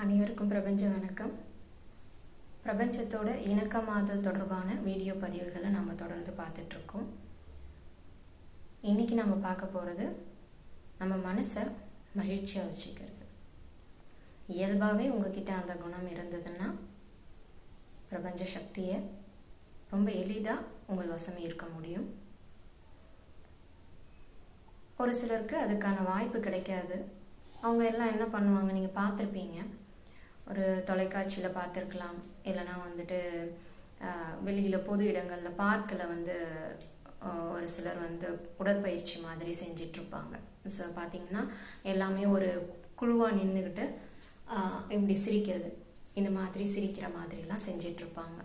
அனைவருக்கும் பிரபஞ்ச வணக்கம். பிரபஞ்சத்தோட இணக்கமாதல் தொடர்பான வீடியோ பதிவுகளை நம்ம தொடர்ந்து பார்த்துட்ருக்கோம். இன்றைக்கி நம்ம பார்க்க போகிறது நம்ம மனசை மகிழ்ச்சியாக வச்சுக்கிறது. இயல்பாகவே உங்ககிட்ட அந்த குணம் இருந்ததுன்னா பிரபஞ்ச சக்தியை ரொம்ப எளிதாக உங்கள் வசம் ஈர்க்க முடியும். ஒரு சிலருக்கு அதுக்கான வாய்ப்பு கிடைக்காது. அவங்க எல்லாம் என்ன பண்ணுவாங்க, நீங்கள் பார்த்துருப்பீங்க, ஒரு தொலைக்காட்சியில் பார்த்துருக்கலாம், இல்லைனா வந்துட்டு வெளியில் பொது இடங்களில் பார்க்கில் ஒரு சிலர் உடற்பயிற்சி மாதிரி செஞ்சிட்ருப்பாங்க. ஸோ பார்த்திங்கன்னா எல்லாமே ஒரு குழுவாக நின்றுக்கிட்டு இப்படி சிரிக்கிறது, இந்த மாதிரி சிரிக்கிற மாதிரிலாம் செஞ்சிட்ருப்பாங்க.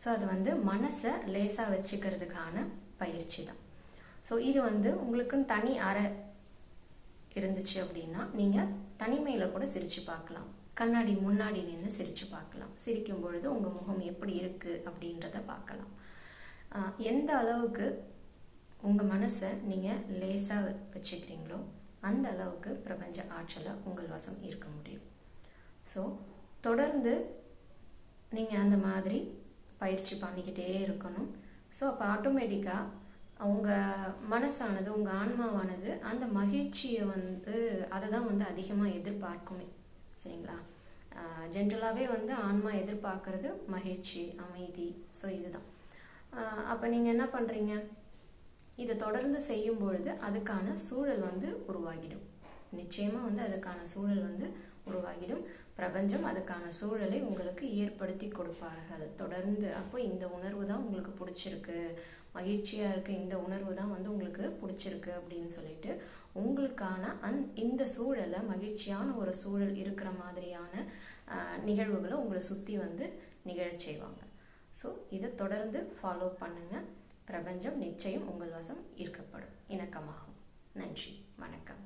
ஸோ அது மனசை லேசாக வச்சுக்கிறதுக்கான பயிற்சி தான். ஸோ இது உங்களுக்குன்னு தனி அறை இருந்துச்சு அப்படின்னா நீங்கள் தனிமையில் கூட சிரித்து பார்க்கலாம். கண்ணாடி முன்னாடி நின்று சிரித்து பார்க்கலாம். சிரிக்கும் பொழுது உங்கள் முகம் எப்படி இருக்குது அப்படின்றத பார்க்கலாம். எந்த அளவுக்கு உங்கள் மனசை நீங்கள் லேசாக வச்சுக்கிறீங்களோ அந்த அளவுக்கு பிரபஞ்ச ஆற்றலை உங்கள் வசம் ஈர்க்க முடியும். ஸோ தொடர்ந்து நீங்கள் அந்த மாதிரி பயிற்சி பண்ணிக்கிட்டே இருக்கணும். ஸோ அப்போ ஆட்டோமேட்டிக்காக உங்கள் மனசானது, உங்கள் ஆன்மாவானது அந்த மகிழ்ச்சியை அதை தான் அதிகமாக எதிர்பார்க்குமே. சரிங்களா? ஜென்ரலாகவே ஆன்மா எதிர்பார்க்கறது மகிழ்ச்சி, அமைதி. ஸோ இதுதான். அப்போ நீங்கள் என்ன பண்ணுறீங்க, இதை தொடர்ந்து செய்யும் பொழுது அதுக்கான சூழல் உருவாகிடும். நிச்சயமாக அதுக்கான சூழல் உருவாகிடும். பிரபஞ்சம் அதுக்கான சூழலை உங்களுக்கு ஏற்படுத்தி கொடுப்பார்கள் தொடர்ந்து. அப்போ இந்த உணர்வு தான் உங்களுக்கு பிடிச்சிருக்கு, மகிழ்ச்சியாக இருக்குது, இந்த உணர்வு தான் உங்களுக்கு பிடிச்சிருக்கு அப்படின்னு சொல்லிட்டு உங்களுக்கான இந்த சூழலை, மகிழ்ச்சியான ஒரு சூழல் இருக்கிற மாதிரியான நிகழ்வுகளை உங்களை சுற்றி நிகழச் செய்வாங்க. ஸோ இதை தொடர்ந்து ஃபாலோ பண்ணுங்கள். பிரபஞ்சம் நிச்சயம் உங்கள் வசம் ஈர்க்கப்படும், இணக்கமாகும். நன்றி, வணக்கம்.